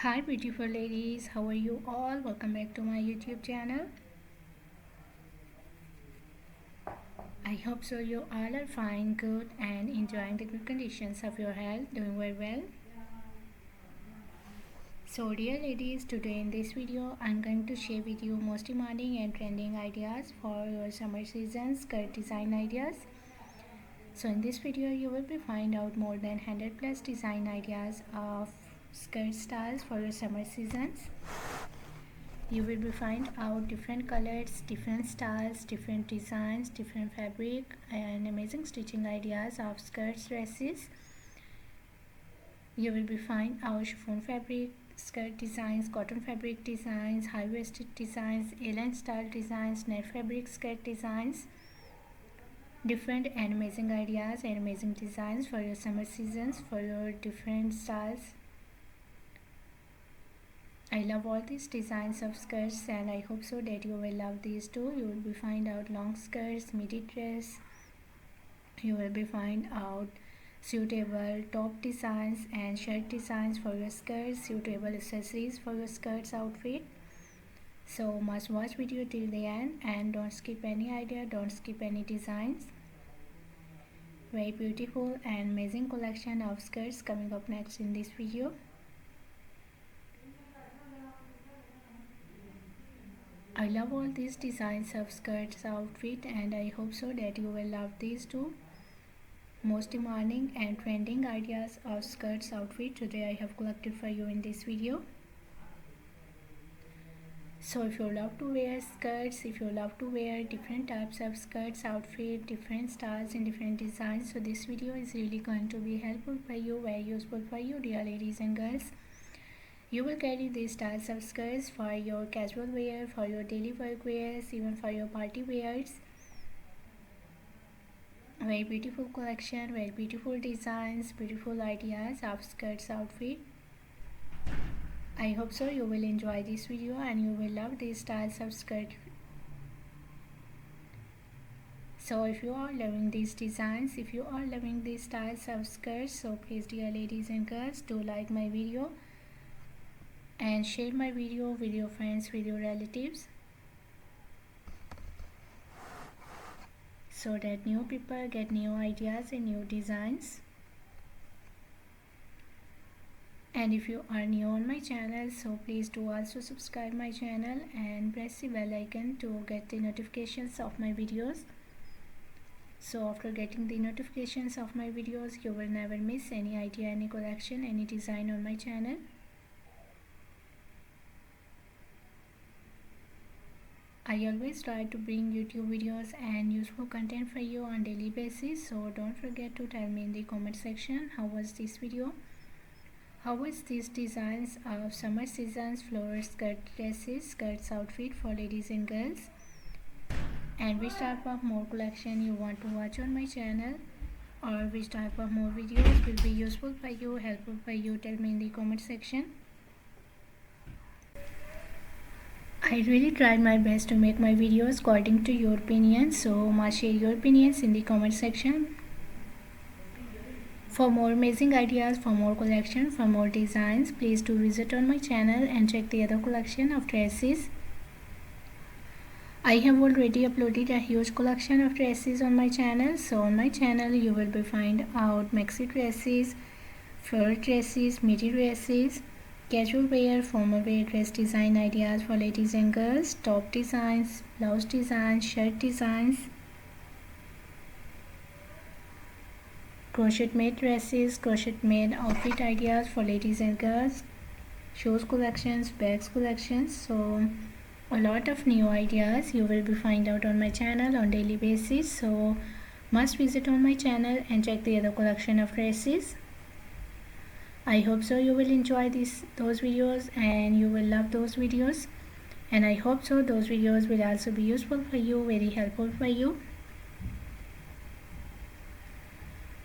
Hi beautiful ladies, how are you all? Welcome back to my YouTube channel. I hope so you all are fine, good and enjoying the good conditions of your health, doing very well. So dear ladies, today in this video I'm going to share with you most demanding and trending ideas for your summer season skirt design ideas. So in this video you will be find out more than 100 plus design ideas of skirt styles for your summer seasons. You will be find out different colors, different styles, different designs, different fabric and amazing stitching ideas of skirts, dresses. You will be find our chiffon fabric skirt designs, cotton fabric designs, high-waisted designs, A-line style designs, net fabric skirt designs, different and amazing ideas and amazing designs for your summer seasons, for your different styles. I love all these designs of skirts and I hope so that you will love these too. You will be find out long skirts, midi dress. You will be find out suitable top designs and shirt designs for your skirts, suitable accessories for your skirts outfit. So must watch video till the end and don't skip any idea, don't skip any designs. Very beautiful and amazing collection of skirts coming up next in this video. I love all these designs of skirts outfit and I hope so that you will love these too. Most demanding and trending ideas of skirts outfit today I have collected for you in this video. So if you love to wear skirts, if you love to wear different types of skirts outfit, different styles and different designs, so this video is really going to be helpful for you, very useful for you dear ladies and girls. You will carry these styles of skirts for your casual wear, for your daily work wears, even for your party wears. Very beautiful collection, very beautiful designs, beautiful ideas of skirts outfit. I hope so you will enjoy this video and you will love these styles of skirt. So if you are loving these designs, if you are loving these styles of skirts, so please dear ladies and girls, do like my video and share my video with your friends, with your relatives, so that new people get new ideas and new designs. And if you are new on my channel, so please do also subscribe my channel and press the bell icon to get the notifications of my videos. So after getting the notifications of my videos, you will never miss any idea, any collection, any design on my channel. I always try to bring YouTube videos and useful content for you on daily basis, so don't forget to tell me in the comment section how was this video, how was these designs of summer seasons floral skirt dresses, skirts outfit for ladies and girls, and which type of more collection you want to watch on my channel, or which type of more videos will be useful for you, helpful for you. Tell me in the comment section. I really tried my best to make my videos according to your opinions, so must share your opinions in the comment section. For more amazing ideas, for more collection, for more designs, please do visit on my channel and check the other collection of dresses. I have already uploaded a huge collection of dresses on my channel. So on my channel you will be find out maxi dresses, floral dresses, midi dresses, casual wear, formal wear dress design ideas for ladies and girls, top designs, blouse designs, shirt designs, crochet made dresses, crochet made outfit ideas for ladies and girls, shoes collections, bags collections. So a lot of new ideas you will be find out on my channel on daily basis, so must visit on my channel and check the other collection of dresses. I hope so you will enjoy those videos and you will love those videos, and I hope so those videos will also be useful for you, very helpful for you.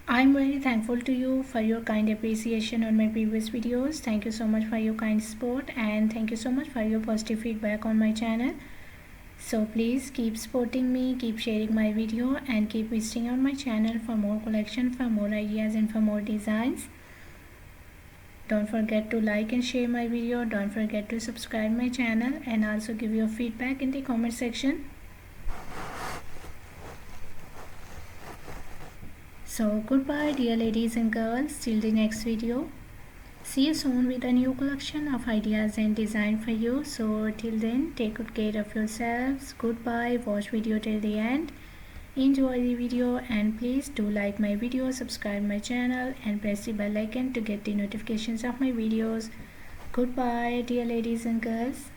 I'm very thankful to you for your kind appreciation on my previous videos. Thank you so much for your kind support and thank you so much for your positive feedback on my channel. So please keep supporting me, keep sharing my video and keep visiting on my channel for more collection, for more ideas and for more designs. Don't forget to like and share my video. Don't forget to subscribe my channel and also give your feedback in the comment section. So goodbye dear ladies and girls, till the next video. See you soon with a new collection of ideas and design for you. So till then, take good care of yourselves. Goodbye. Watch video till the end. Enjoy the video and please do like my video, subscribe my channel and press the bell icon to get the notifications of my videos. Goodbye dear ladies and girls.